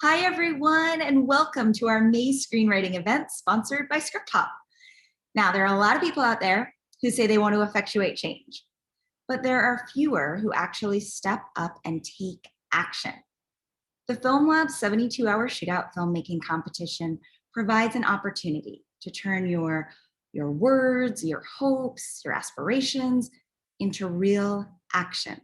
Hi, everyone, and welcome to our May screenwriting event sponsored by ScriptHop. Now, there are a lot of people out there who say they want to effectuate change, but there are fewer who actually step up and take action. The Film Lab's 72-hour shootout filmmaking competition provides an opportunity to turn your words, your hopes, your aspirations into real action.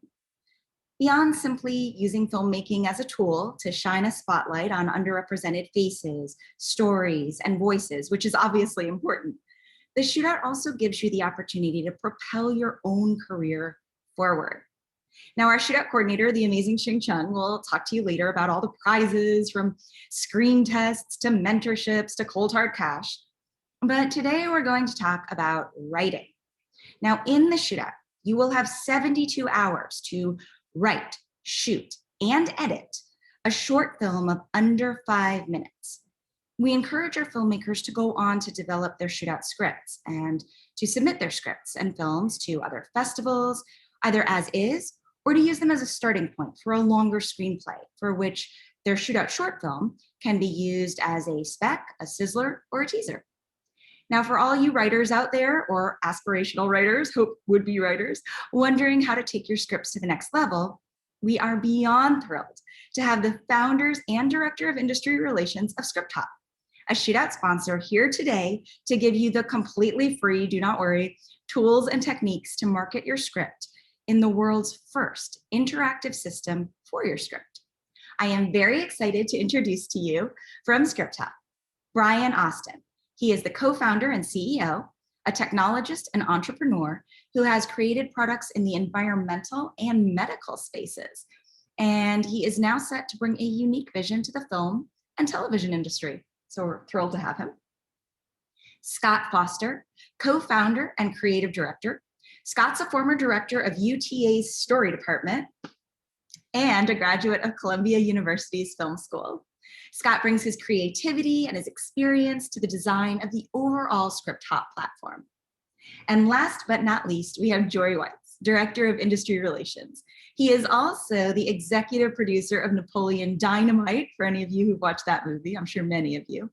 Beyond simply using filmmaking as a tool to shine a spotlight on underrepresented faces, stories, and voices, which is obviously important, the shootout also gives you the opportunity to propel your own career forward. Now, our shootout coordinator, the amazing Xing Chung, will talk to you later about all the prizes, from screen tests to mentorships to cold hard cash. But today we're going to talk about writing. Now, in the shootout, you will have 72 hours to write, shoot, and edit a short film of under 5 minutes. We encourage our filmmakers to go on to develop their shootout scripts and to submit their scripts and films to other festivals, either as is, or to use them as a starting point for a longer screenplay, for which their shootout short film can be used as a spec, a sizzler, or a teaser. Now, for all you writers out there, or aspirational writers, would-be writers, wondering how to take your scripts to the next level, we are beyond thrilled to have the founders and director of industry relations of ScriptHop, a shootout sponsor, here today to give you the completely free, do not worry, tools and techniques to market your script in the world's first interactive system for your script. I am very excited to introduce to you from ScriptHop, Brian Austin. He is the co-founder and CEO, a technologist and entrepreneur who has created products in the environmental and medical spaces. And he is now set to bring a unique vision to the film and television industry. So we're thrilled to have him. Scott Foster, co-founder and creative director. Scott's a former director of UTA's story department and a graduate of Columbia University's film school. Scott brings his creativity and his experience to the design of the overall ScriptHop platform. And last but not least, we have Jory Weitz, Director of Industry Relations. He is also the executive producer of Napoleon Dynamite, for any of you who've watched that movie, I'm sure many of you.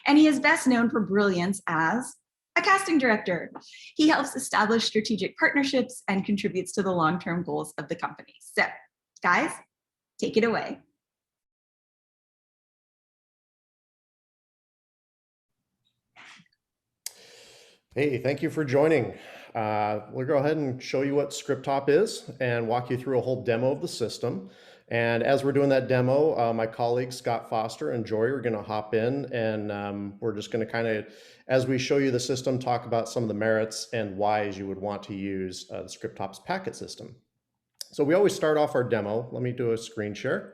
And he is best known for brilliance as a casting director. He helps establish strategic partnerships and contributes to the long-term goals of the company. So, guys, take it away. Hey, thank you for joining. We'll go ahead and show you what ScriptHop is and walk you through a whole demo of the system. And as we're doing that demo, my colleagues Scott Foster and Jory are going to hop in, and we're just going to kind of, as we show you the system, talk about some of the merits and whys you would want to use the ScriptHop's packet system. So we always start off our demo. Let me do a screen share.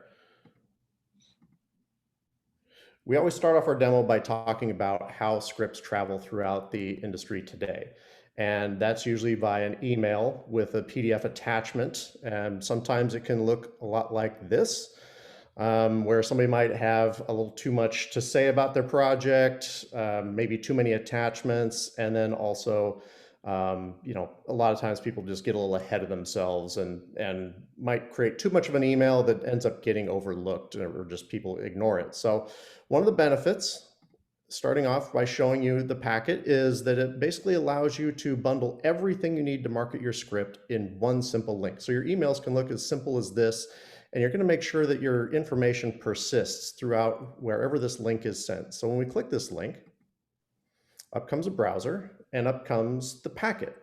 We always start off our demo by talking about how scripts travel throughout the industry today. And that's usually via an email with a PDF attachment. And sometimes it can look a lot like this, where somebody might have a little too much to say about their project, maybe too many attachments, and then also a lot of times people just get a little ahead of themselves and might create too much of an email that ends up getting overlooked, or just people ignore it. So one of the benefits, starting off by showing you the packet, is that it basically allows you to bundle everything you need to market your script in one simple link. So your emails can look as simple as this, and you're going to make sure that your information persists throughout wherever this link is sent. So when we click this link, up comes a browser, and up comes the packet.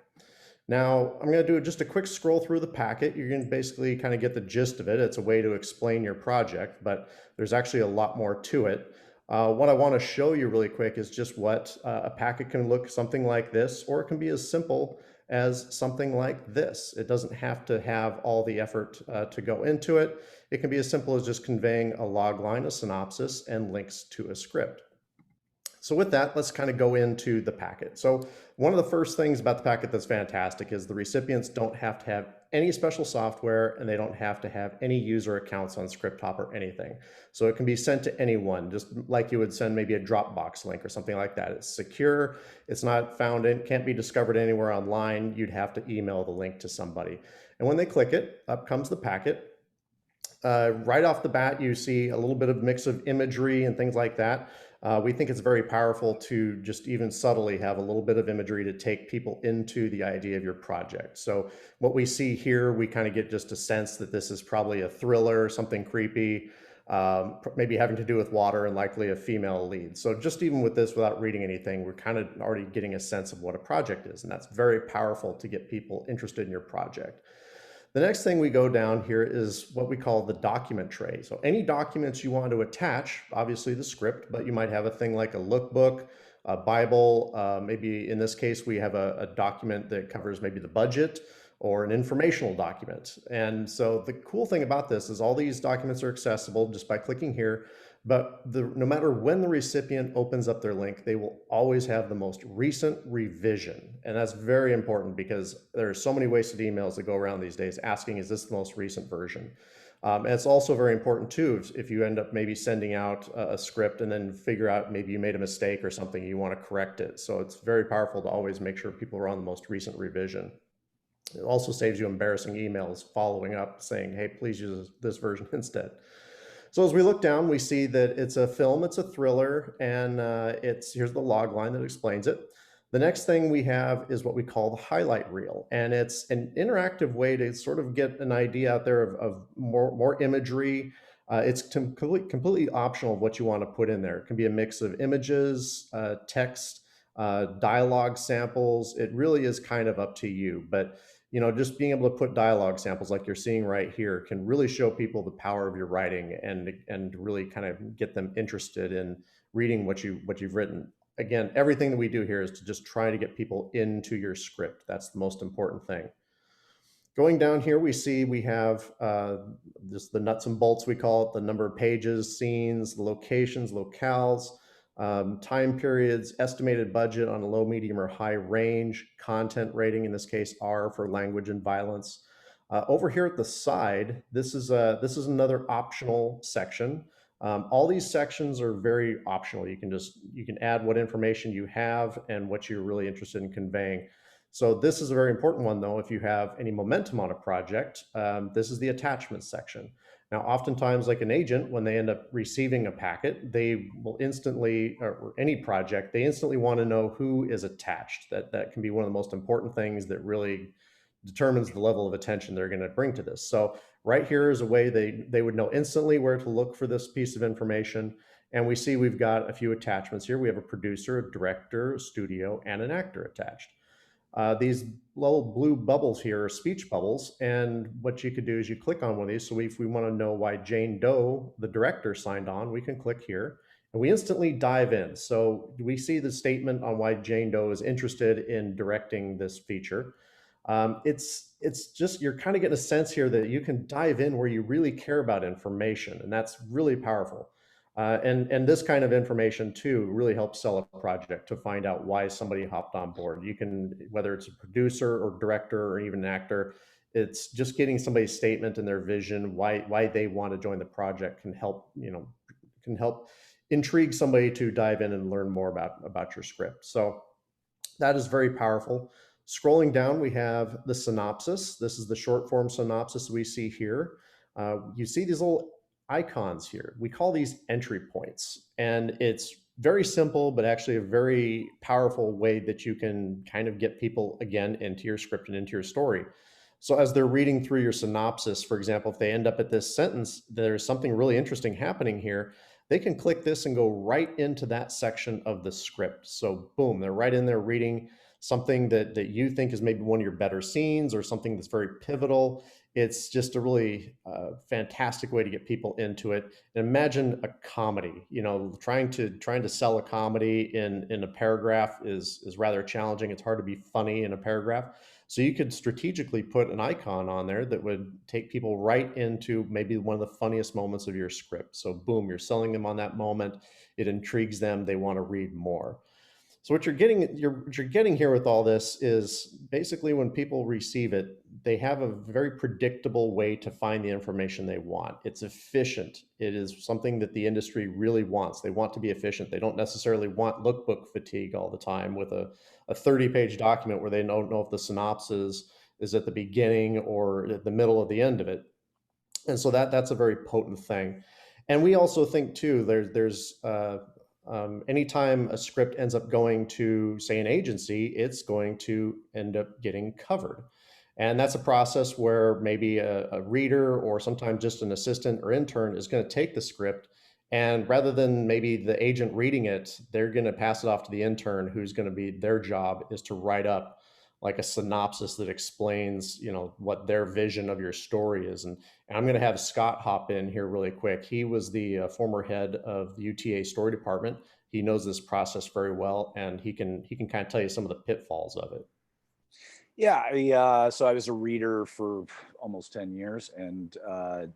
Now, I'm going to do just a quick scroll through the packet. You're going to basically kind of get the gist of it. It's a way to explain your project, but there's actually a lot more to it. What I want to show you really quick is just what a packet can look something like this, or it can be as simple as something like this. It doesn't have to have all the effort to go into it. It can be as simple as just conveying a log line, a synopsis, and links to a script. So with that, let's kind of go into the packet. So one of the first things about the packet that's fantastic is the recipients don't have to have any special software, and they don't have to have any user accounts on ScriptHop or anything. So it can be sent to anyone, just like you would send maybe a Dropbox link or something like that. It's secure, it's not found in, can't be discovered anywhere online. You'd have to email the link to somebody. And when they click it, up comes the packet. Right off the bat, you see a little bit of mix of imagery and things like that. We think it's very powerful to just even subtly have a little bit of imagery to take people into the idea of your project. So what we see here, we kind of get just a sense that this is probably a thriller, something creepy, maybe having to do with water and likely a female lead. So just even with this, without reading anything, we're kind of already getting a sense of what a project is. And that's very powerful to get people interested in your project. The next thing we go down here is what we call the document tray. So any documents you want to attach, obviously the script, but you might have a thing like a lookbook, a Bible, maybe in this case, we have a document that covers maybe the budget or an informational document. And so the cool thing about this is all these documents are accessible just by clicking here, but no matter when the recipient opens up their link, they will always have the most recent revision. And that's very important because there are so many wasted emails that go around these days asking, is this the most recent version? And it's also very important too, if you end up maybe sending out a script and then figure out maybe you made a mistake or something, you want to correct it. So it's very powerful to always make sure people are on the most recent revision. It also saves you embarrassing emails following up saying, hey, please use this version instead. So as we look down, we see that it's a film, it's a thriller, and here's the log line that explains it. The next thing we have is what we call the highlight reel, and it's an interactive way to sort of get an idea out there of more imagery. It's completely optional of what you want to put in there. It can be a mix of images, text, dialogue samples. It really is kind of up to you, but just being able to put dialogue samples like you're seeing right here can really show people the power of your writing and really kind of get them interested in reading what you've written. Again, everything that we do here is to just try to get people into your script. That's the most important thing. Going down here, we have just the nuts and bolts, we call it, the number of pages, scenes, locations, locales, time periods, estimated budget on a low, medium, or high range, content rating, in this case, R for language and violence. Over here at the side, this is another optional section. All these sections are very optional. You can add what information you have and what you're really interested in conveying. So this is a very important one, though. If you have any momentum on a project, this is the attachment section. Now, oftentimes, like an agent, when they end up receiving a packet, they will instantly, or any project, they instantly want to know who is attached. That can be one of the most important things that really determines the level of attention they're going to bring to this. So right here is a way they would know instantly where to look for this piece of information. And we see we've got a few attachments here. We have a producer, a director, a studio, and an actor attached. These little blue bubbles here are speech bubbles, and what you could do is you click on one of these. So if we want to know why Jane Doe, the director, signed on, we can click here, and we instantly dive in. So we see the statement on why Jane Doe is interested in directing this feature. It's just, you're kind of getting a sense here that you can dive in where you really care about information, and that's really powerful. And this kind of information too really helps sell a project, to find out why somebody hopped on board. You can, whether it's a producer or director or even an actor, it's just getting somebody's statement and their vision, why they want to join the project can help intrigue somebody to dive in and learn more about your script. So that is very powerful. Scrolling down, we have the synopsis. This is the short form synopsis we see here. You see these little icons here. We call these entry points, and it's very simple, but actually a very powerful way that you can kind of get people again into your script and into your story. So as they're reading through your synopsis, for example, if they end up at this sentence, there's something really interesting happening here, they can click this and go right into that section of the script. So boom, they're right in there reading something that you think is maybe one of your better scenes or something that's very pivotal. It's just a really fantastic way to get people into it. And imagine a comedy, trying to sell a comedy in a paragraph is rather challenging. It's hard to be funny in a paragraph. So you could strategically put an icon on there that would take people right into maybe one of the funniest moments of your script. So boom, you're selling them on that moment. It intrigues them. They want to read more. So what you're getting here with all this is basically when people receive it, they have a very predictable way to find the information they want. It's efficient. It is something that the industry really wants. They want to be efficient. They don't necessarily want lookbook fatigue all the time with a 30-page document where they don't know if the synopsis is at the beginning or at the middle or the end of it. And so that's a very potent thing. And we also think too, anytime a script ends up going to, say, an agency, it's going to end up getting covered. And that's a process where maybe a reader or sometimes just an assistant or intern is going to take the script, and rather than maybe the agent reading it, they're going to pass it off to the intern, who's going to be, their job is to write up like a synopsis that explains, what their vision of your story is. And I'm going to have Scott hop in here really quick. He was the former head of the UTA story department. He knows this process very well, and he can kind of tell you some of the pitfalls of it. Yeah, so I was a reader for almost 10 years and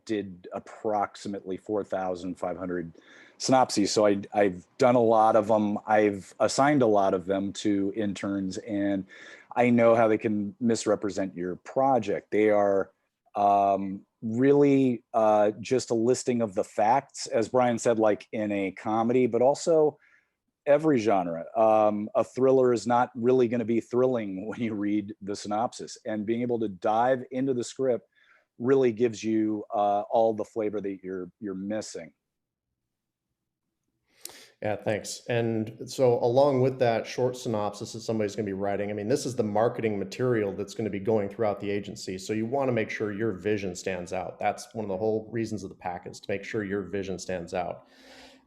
did approximately 4,500 synopses. So I've done a lot of them. I've assigned a lot of them to interns, and I know how they can misrepresent your project. They are really just a listing of the facts, as Brian said, like in a comedy, but also every genre. A thriller is not really going to be thrilling when you read the synopsis, and being able to dive into the script really gives you all the flavor that you're missing. Yeah, thanks. And so along with that short synopsis that somebody's going to be writing, I mean, this is the marketing material that's going to be going throughout the agency. So you want to make sure your vision stands out. That's one of the whole reasons of the package, to make sure your vision stands out.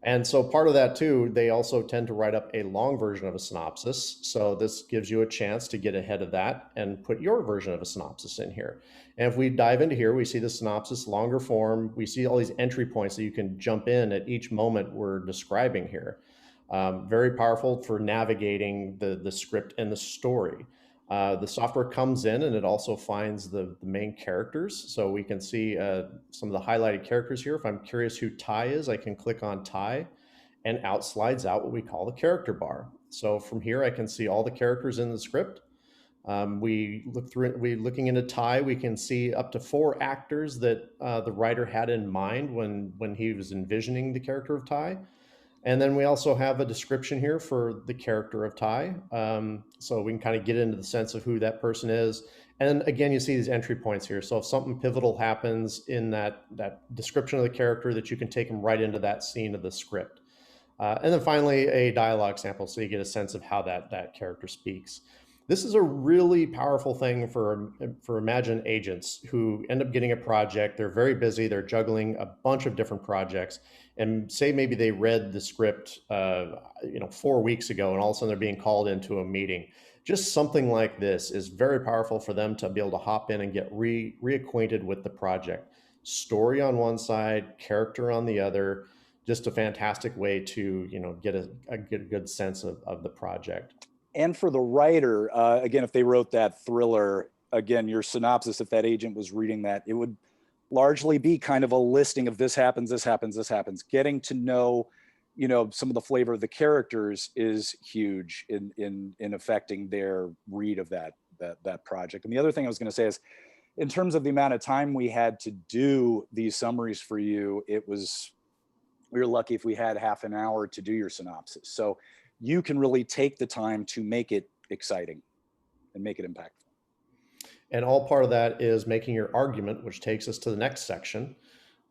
And so part of that too, they also tend to write up a long version of a synopsis. So this gives you a chance to get ahead of that and put your version of a synopsis in here. And if we dive into here, we see the synopsis, longer form. We see all these entry points that you can jump in at each moment we're describing here. Very powerful for navigating the script and the story. The software comes in and it also finds the main characters. So we can see some of the highlighted characters here. If I'm curious who Ty is, I can click on Ty, and out slides out what we call the character bar. So from here, I can see all the characters in the script. Looking into Ty, we can see up to 4 actors that the writer had in mind when he was envisioning the character of Ty. And then we also have a description here for the character of Ty. So we can kind of get into the sense of who that person is. And again, you see these entry points here. So if something pivotal happens in that description of the character, that you can take them right into that scene of the script. And then finally, a dialogue sample, so you get a sense of how that character speaks. This is a really powerful thing for Imagine agents who end up getting a project. They're very busy. They're juggling a bunch of different projects. And say maybe they read the script 4 weeks ago, and all of a sudden they're being called into a meeting. Just something like this is very powerful for them to be able to hop in and get reacquainted with the project. Story on one side, character on the other. Just a fantastic way to get a good sense of the project. And for the writer, again, if they wrote that thriller, again, your synopsis, if that agent was reading that, it would largely be kind of a listing of this happens, this happens, this happens. Getting to know, some of the flavor of the characters is huge in affecting their read of that project. And the other thing I was going to say is, in terms of the amount of time we had to do these summaries for you, we were lucky if we had half an hour to do your synopsis. So you can really take the time to make it exciting and make it impactful. And all part of that is making your argument, which takes us to the next section.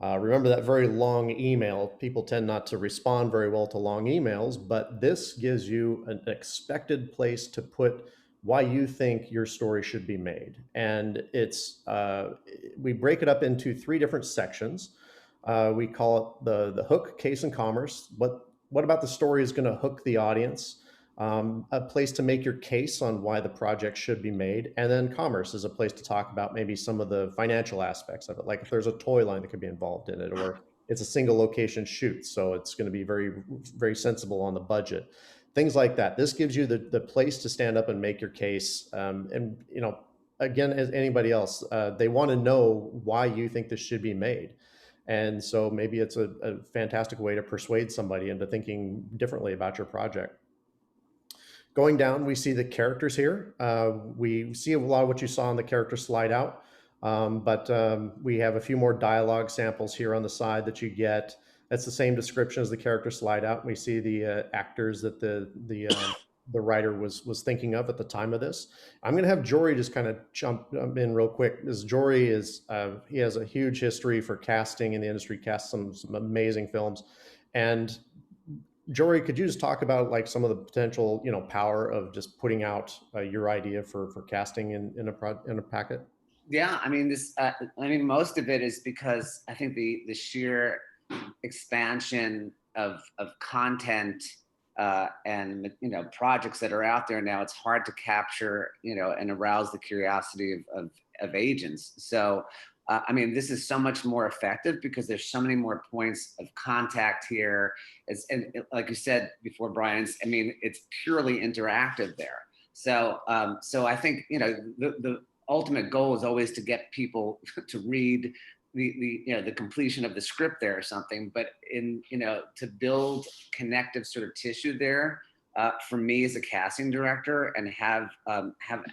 Remember that very long email. People tend not to respond very well to long emails, but this gives you an expected place to put why you think your story should be made. And we break it up into 3 different sections. We call it the hook, case, and commerce. What about the story is going to hook the audience? A place to make your case on why the project should be made. And then commerce is a place to talk about maybe some of the financial aspects of it, like if there's a toy line that could be involved in it, or it's a single location shoot, so it's going to be very, very sensible on the budget. Things like that. This gives you the place to stand up and make your case. And again, as anybody else, they want to know why you think this should be made. And so maybe it's a fantastic way to persuade somebody into thinking differently about your project. Going down, we see the characters here. We see a lot of what you saw on the character slide out, but we have a few more dialogue samples here on the side that you get. That's the same description as the character slide out. We see the actors that the the writer was thinking of at the time of this. I'm going to have Jory just kind of jump in real quick, because Jory is he has a huge history for casting in the industry, cast some amazing films. And Jory, could you just talk about like some of the potential, you know, power of just putting out your idea for casting in a packet? Yeah, I mean most of it is because I think the sheer expansion of content and projects that are out there now, it's hard to capture and arouse the curiosity of agents. So I mean, this is so much more effective because there's so many more points of contact here. And like you said before, Brian, I mean, it's purely interactive there. So so I think the ultimate goal is always to get people to read the completion of the script there or something, but to build connective sort of tissue there for me as a casting director, and have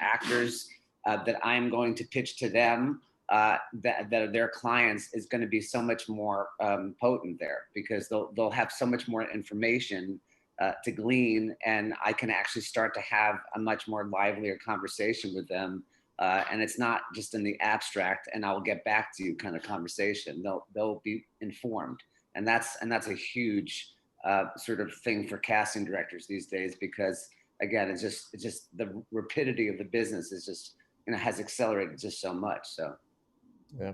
actors that I'm going to pitch to them that are their clients, is going to be so much more potent there, because they'll have so much more information to glean, and I can actually start to have a much more livelier conversation with them. And it's not just in the abstract and I'll get back to you kind of conversation. They'll be informed, and that's a huge sort of thing for casting directors these days, because again, it's just the rapidity of the business is just has accelerated just so much. So yeah.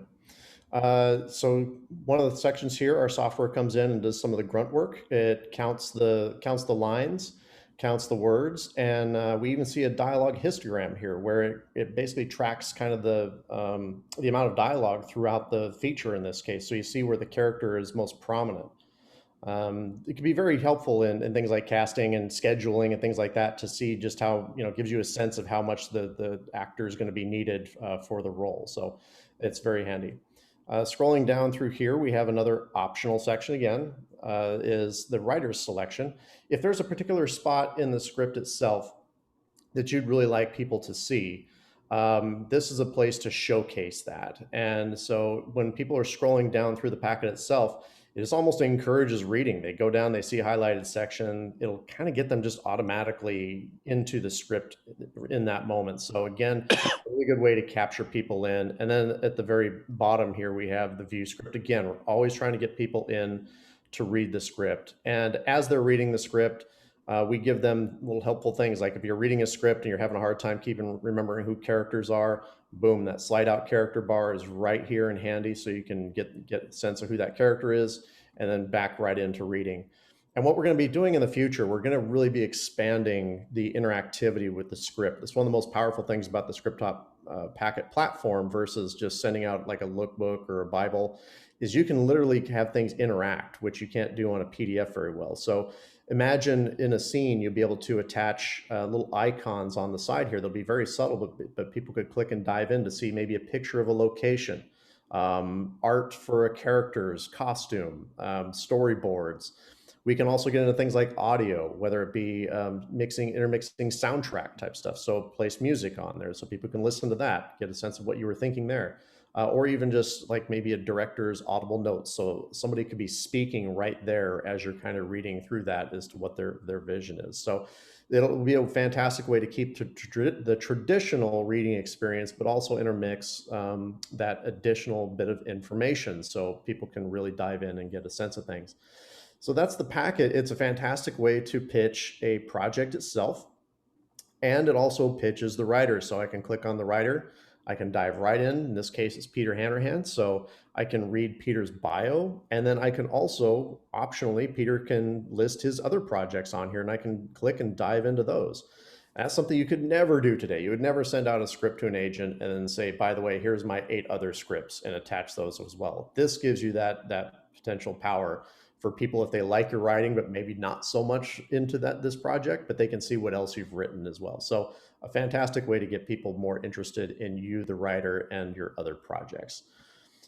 So one of the sections here, our software comes in and does some of the grunt work. It counts the lines, counts the words, and we even see a dialogue histogram here, where it basically tracks kind of the amount of dialogue throughout the feature in this case. So you see where the character is most prominent. It can be very helpful in things like casting and scheduling and things like that, to see just how, it gives you a sense of how much the actor is going to be needed for the role. So it's very handy. Scrolling down through here, we have another optional section again, is the writer's selection. If there's a particular spot in the script itself that you'd really like people to see, this is a place to showcase that. And so when people are scrolling down through the packet itself, it just almost encourages reading. They go down, they see a highlighted section, it'll kind of get them just automatically into the script in that moment. So again, a really good way to capture people in. And then at the very bottom here, we have the view script. Again, we're always trying to get people in to read the script. And as they're reading the script, we give them little helpful things, like if you're reading a script and you're having a hard time remembering who characters are, boom, that slide out character bar is right here and handy, so you can get a sense of who that character is, and then back right into reading. And what we're going to be doing in the future, we're going to really be expanding the interactivity with the script. It's one of the most powerful things about the ScriptHop packet platform versus just sending out like a lookbook or a Bible, is you can literally have things interact, which you can't do on a PDF very well. So imagine in a scene, you'll be able to attach little icons on the side here. They'll be very subtle, but people could click and dive in to see maybe a picture of a location, art for a character's costume, storyboards. We can also get into things like audio, whether it be intermixing soundtrack type stuff. So place music on there so people can listen to that, get a sense of what you were thinking there. Or even just like maybe a director's audible notes. So somebody could be speaking right there as you're kind of reading through that as to what their vision is. So it'll be a fantastic way to keep the traditional reading experience, but also intermix that additional bit of information so people can really dive in and get a sense of things. So that's the packet. It's a fantastic way to pitch a project itself. And it also pitches the writer. So I can click on the writer. I can dive right in. In this case, it's Peter Hanrahan. So I can read Peter's bio, and then I can also, optionally, Peter can list his other projects on here, and I can click and dive into those. That's something you could never do today. You would never send out a script to an agent and then say, by the way, here's my 8 other scripts, and attach those as well. This gives you that potential power for people if they like your writing, but maybe not so much into this project, but they can see what else you've written as well. So a fantastic way to get people more interested in you, the writer, and your other projects.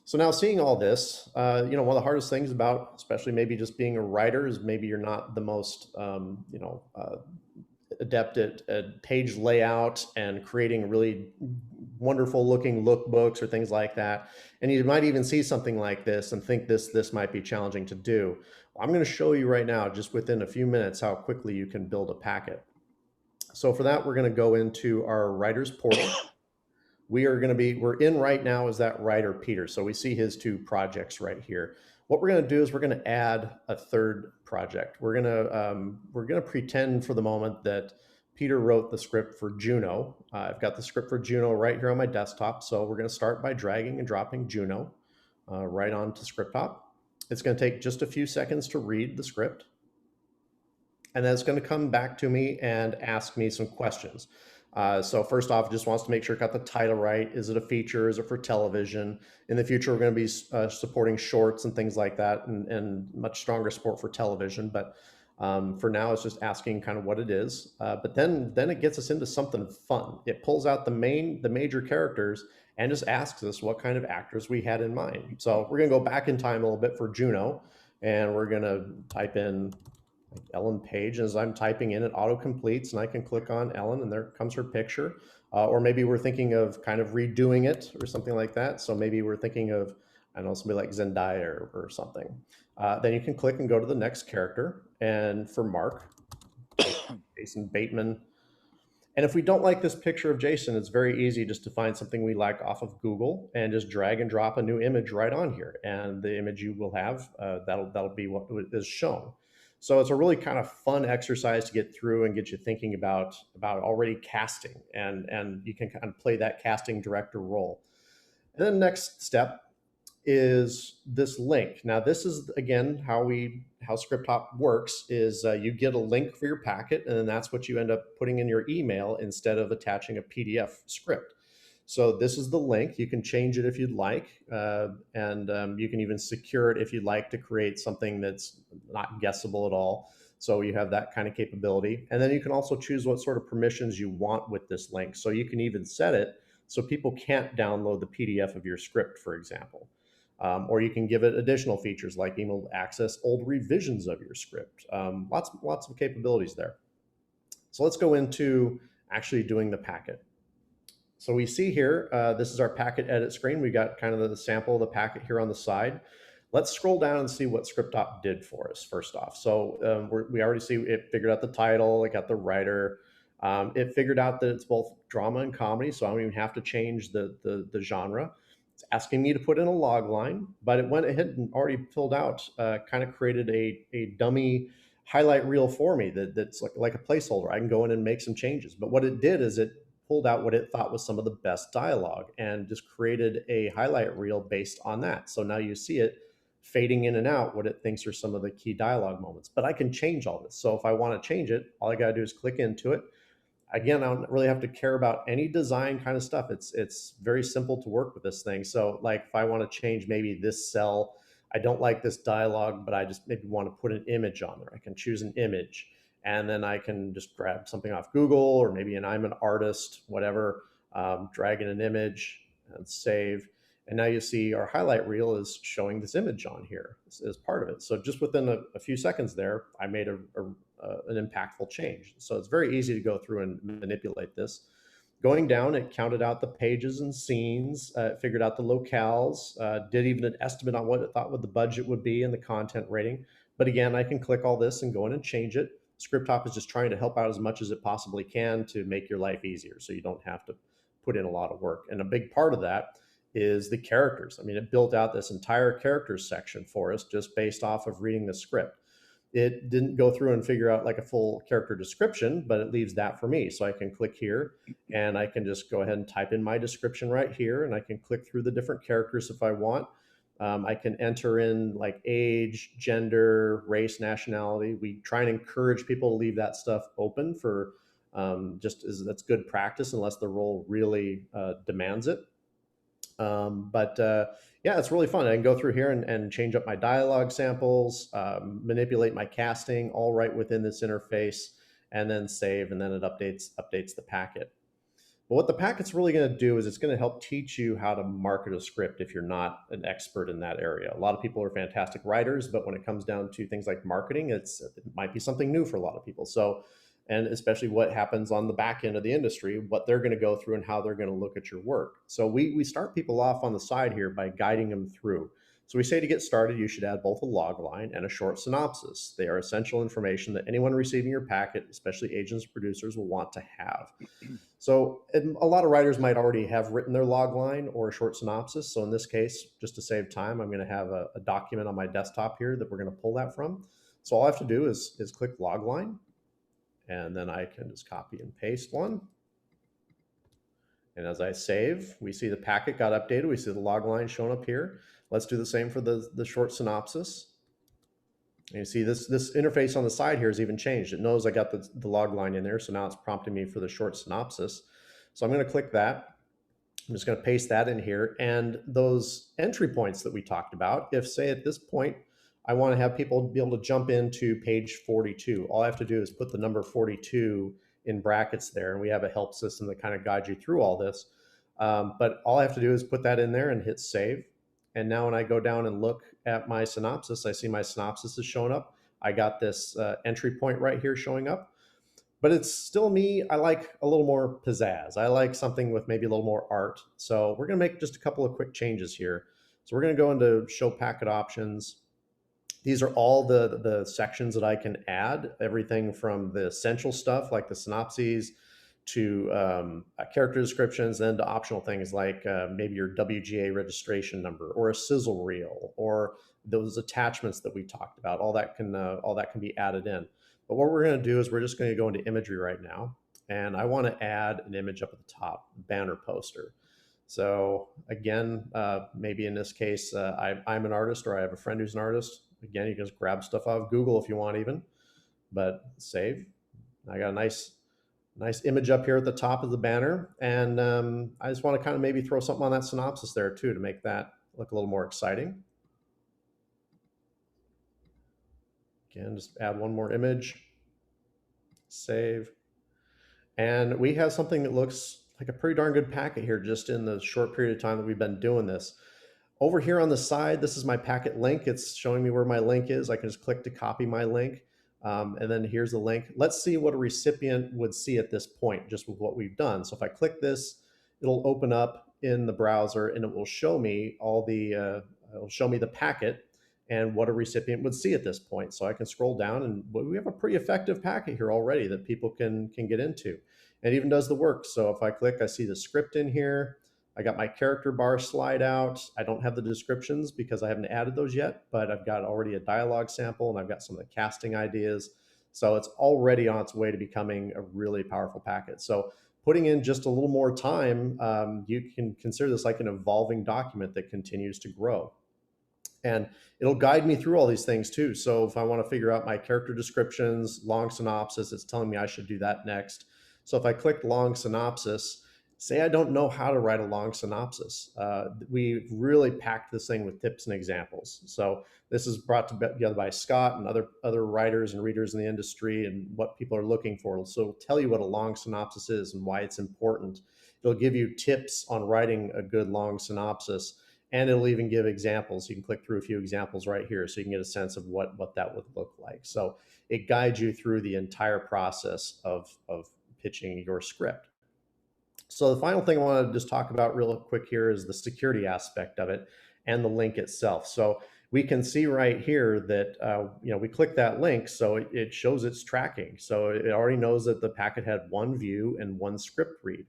So now, seeing all this, one of the hardest things about, especially maybe just being a writer, is maybe you're not the most, adept at page layout and creating really wonderful looking lookbooks or things like that. And you might even see something like this and think this might be challenging to do. Well, I'm going to show you right now, just within a few minutes, how quickly you can build a packet. So for that, we're going to go into our writer's portal. We're in right now is that writer Peter. So we see his 2 projects right here. What we're going to do is we're going to add a 3rd project. We're going to pretend for the moment that Peter wrote the script for Juno. I've got the script for Juno right here on my desktop. So we're going to start by dragging and dropping Juno right onto ScriptHop. It's going to take just a few seconds to read the script. And then it's going to come back to me and ask me some questions. So first off, it just wants to make sure it got the title right. Is it a feature? Is it for television? In the future, we're going to be supporting shorts and things like that, and much stronger support for television. But for now, it's just asking kind of what it is. But then it gets us into something fun. It pulls out the major characters and just asks us what kind of actors we had in mind. So we're going to go back in time a little bit for Juno, and we're going to type in Ellen Page. As I'm typing in, it auto completes, and I can click on Ellen, and there comes her picture. Or maybe we're thinking of kind of redoing it or something like that. So maybe we're thinking of, I don't know, somebody like Zendaya or something. Then you can click and go to the next character. And for Mark, Jason Bateman. And if we don't like this picture of Jason, it's very easy just to find something we like off of Google and just drag and drop a new image right on here. And the image you will have, that'll be what is shown. So it's a really kind of fun exercise to get through and get you thinking about already casting, and you can kind of play that casting director role. And then the next step is this link. Now this is again how ScriptHop works is you get a link for your packet, and then that's what you end up putting in your email instead of attaching a PDF script. So this is the link. You can change it if you'd like, and you can even secure it if you'd like to create something that's not guessable at all. So you have that kind of capability. And then you can also choose what sort of permissions you want with this link. So you can even set it so people can't download the PDF of your script, for example. Or you can give it additional features like being able to access old revisions of your script. Lots of capabilities there. So let's go into actually doing the packet. So we see here, this is our packet edit screen. We got kind of the sample of the packet here on the side. Let's scroll down and see what ScriptHop did for us first off. So we already see it figured out the title, it got the writer. It figured out that it's both drama and comedy, so I don't even have to change the genre. It's asking me to put in a log line, but it went ahead and already filled out, kind of created a dummy highlight reel for me that's like a placeholder. I can go in and make some changes. But what it did is it pulled out what it thought was some of the best dialogue and just created a highlight reel based on that. So now you see it fading in and out what it thinks are some of the key dialogue moments. But I can change all this. So if I want to change it, all I got to do is click into it. Again, I don't really have to care about any design kind of stuff. It's very simple to work with this thing. So like if I want to change maybe this cell, I don't like this dialogue, but I just maybe want to put an image on there. I can choose an image, and then I can just grab something off Google, or maybe I'm an artist, whatever, drag in an image and save. And now you see our highlight reel is showing this image on here as part of it. So just within a few seconds there, I made an impactful change. So it's very easy to go through and manipulate this. Going down, it counted out the pages and scenes, figured out the locales, did even an estimate on what it thought the budget would be and the content rating. But again, I can click all this and go in and change it. ScriptHop is just trying to help out as much as it possibly can to make your life easier, so you don't have to put in a lot of work. And a big part of that is the characters. I mean, it built out this entire characters section for us just based off of reading the script. It didn't go through and figure out like a full character description, but it leaves that for me. So I can click here and I can just go ahead and type in my description right here, and I can click through the different characters if I want. I can enter in like age, gender, race, nationality. We try and encourage people to leave that stuff open for that's good practice unless the role really demands it. Yeah, it's really fun. I can go through here and change up my dialogue samples, manipulate my casting all right within this interface, and then save, and then it updates the packet. But what the packet's really going to do is it's going to help teach you how to market a script if you're not an expert in that area. A lot of people are fantastic writers, but when it comes down to things like marketing, it might be something new for a lot of people. So, and especially what happens on the back end of the industry, what they're going to go through and how they're going to look at your work. So we start people off on the side here by guiding them through. So we say to get started, you should add both a log line and a short synopsis. They are essential information that anyone receiving your packet, especially agents and producers, will want to have. So a lot of writers might already have written their log line or a short synopsis. So in this case, just to save time, I'm going to have a document on my desktop here that we're going to pull that from. So all I have to do is click log line, and then I can just copy and paste one. And as I save, we see the packet got updated. We see the log line showing up here. Let's do the same for the short synopsis. And you see this interface on the side here has even changed. It knows I got the log line in there, so now it's prompting me for the short synopsis. So I'm going to click that. I'm just going to paste that in here. And those entry points that we talked about, if say at this point, I want to have people be able to jump into page 42, all I have to do is put the number 42 in brackets there, and we have a help system that kind of guides you through all this. But all I have to do is put that in there and hit save. And now when I go down and look at my synopsis, I see my synopsis is showing up. I got this entry point right here showing up. But it's still me. I like a little more pizzazz. I like something with maybe a little more art. So we're going to make just a couple of quick changes here. So we're going to go into show packet options. These are all the sections that I can add, everything from the essential stuff like the synopses to character descriptions, then to optional things like maybe your WGA registration number or a sizzle reel or those attachments that we talked about. All that can be added in. But what we're going to do is we're just going to go into Imagery right now, and I want to add an image up at the top, banner poster. So again, maybe in this case, I'm an artist or I have a friend who's an artist. Again, you can just grab stuff out of Google if you want even, but save. I got a nice image up here at the top of the banner. And I just want to kind of maybe throw something on that synopsis there too to make that look a little more exciting. Again, just add one more image, save. And we have something that looks like a pretty darn good packet here just in the short period of time that we've been doing this. Over here on the side, this is my packet link. It's showing me where my link is. I can just click to copy my link. And then here's the link. Let's see what a recipient would see at this point, just with what we've done. So if I click this, it'll open up in the browser and it will show me it'll show me the packet and what a recipient would see at this point. So I can scroll down and we have a pretty effective packet here already that people can get into. And it even does the work. So if I click, I see the script in here. I got my character bar slide out. I don't have the descriptions because I haven't added those yet, but I've got already a dialogue sample and I've got some of the casting ideas. So it's already on its way to becoming a really powerful packet. So putting in just a little more time, you can consider this like an evolving document that continues to grow. And it'll guide me through all these things too. So if I want to figure out my character descriptions, long synopsis, it's telling me I should do that next. So if I click long synopsis, say I don't know how to write a long synopsis. We really packed this thing with tips and examples. So this is brought together by Scott and other writers and readers in the industry and what people are looking for. So it'll tell you what a long synopsis is and why it's important. It'll give you tips on writing a good long synopsis, and it'll even give examples. You can click through a few examples right here so you can get a sense of what that would look like. So it guides you through the entire process of pitching your script. So the final thing I want to just talk about real quick here is the security aspect of it and the link itself. So we can see right here that we click that link, so it shows its tracking. So it already knows that the packet had one view and one script read.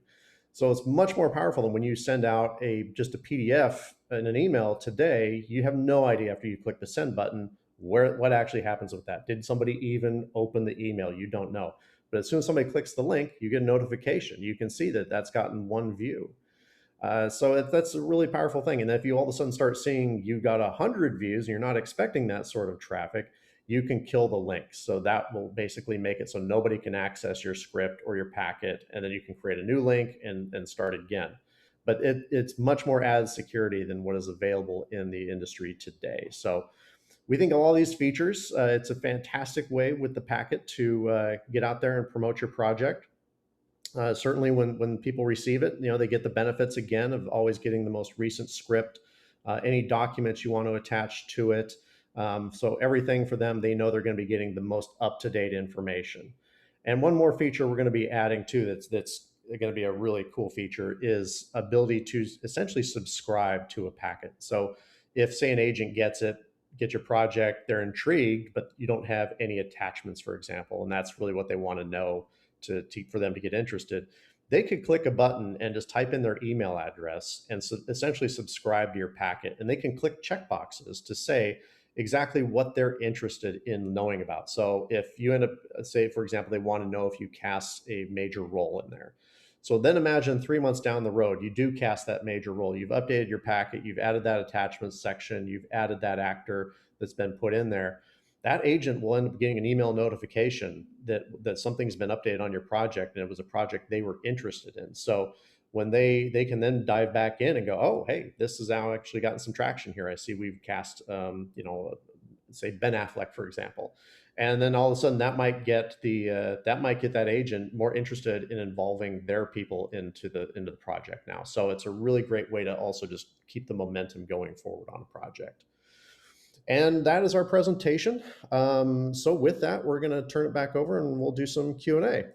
So it's much more powerful than when you send out just a PDF in an email today. You have no idea after you click the send button what actually happens with that. Did somebody even open the email? You don't know. But as soon as somebody clicks the link, you get a notification. You can see that that's gotten one view. So that's a really powerful thing. And if you all of a sudden start seeing you got 100 views and you're not expecting that sort of traffic, you can kill the link. So that will basically make it so nobody can access your script or your packet, and then you can create a new link and start again. But it's much more added security than what is available in the industry today. So we think of all these features. It's a fantastic way with the packet to get out there and promote your project. Certainly when people receive it, they get the benefits again of always getting the most recent script, any documents you want to attach to it. So everything for them, they know they're going to be getting the most up-to-date information. And one more feature we're going to be adding too that's going to be a really cool feature is ability to essentially subscribe to a packet. So if say an agent gets your project, they're intrigued, but you don't have any attachments, for example, and that's really what they want to know for them to get interested. They could click a button and just type in their email address and essentially subscribe to your packet. And they can click checkboxes to say exactly what they're interested in knowing about. So if you end up, say, for example, they want to know if you cast a major role in there. So then imagine 3 months down the road, you do cast that major role. You've updated your packet, you've added that attachments section, you've added that actor that's been put in there. That agent will end up getting an email notification that something's been updated on your project, and it was a project they were interested in. So when they can then dive back in and go, oh, hey, this has now actually gotten some traction here. I see we've cast, say Ben Affleck, for example. And then all of a sudden that might get that agent more interested in involving their people into the project now. So it's a really great way to also just keep the momentum going forward on a project. And that is our presentation. So with that, we're going to turn it back over and we'll do some Q&A.